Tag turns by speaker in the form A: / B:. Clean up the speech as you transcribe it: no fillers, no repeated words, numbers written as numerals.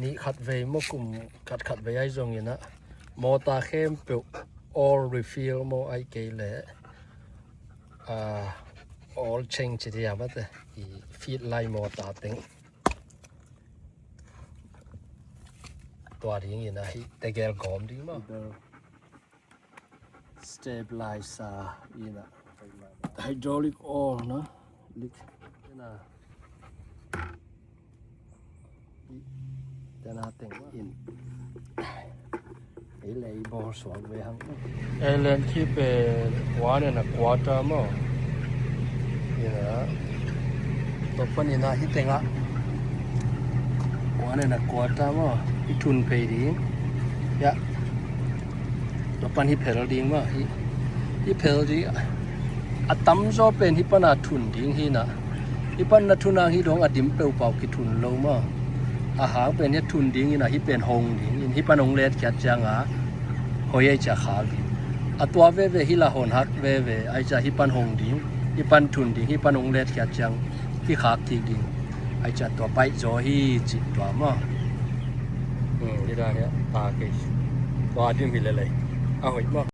A: นี่ขัดเวมกุมขัดเวไอจงอย่างนะมอตาเข้มเปล all refill มอไอเกลเลยall change ที่ยาบัดอีฟีดไลมอตาติงตัวนี้อย่างนะฮิแต่แกลกอมดีมั้ง stabilizer อย่างนะ hydraulic oil นะลิกนะแต่น่าติงอินไอ้เลยบอสวงเวหังเอเลนที่เป็น1 1/4มั้งอย่างนะตัวปนินะฮิตเองอ่ะ1 1/4มั้งฮิทุนเพย์ดิ้งยะตัวปันฮิเพลดิ้งมั้งฮิเพลดิ้งอะตั้มจอเป็นฮิปนาทุนดิ้งฮินะฮิปนาทุนนางฮิดงอะดิมเปลเป่าคิทุนลงมั้งอาหารเป็นฮิทุนดิ้งฮินะฮิเป็นหงดิ้งฮิปนงเลดแค่จังอ่ะหอยจะขาดอะตัวเว่ฮิลาหอนฮักเว่ไอจะฮิปันหงดิ้งฮิปันทุนดิ้งฮิปันงเลดแค่จังที่ขาดทิ้งดิ้งไอจะตัวไปจอฮีจิตตัวมั้งที่ได้เนี่ยตาเกยตัวดิ้งไปเลยเอาหอยมั้ง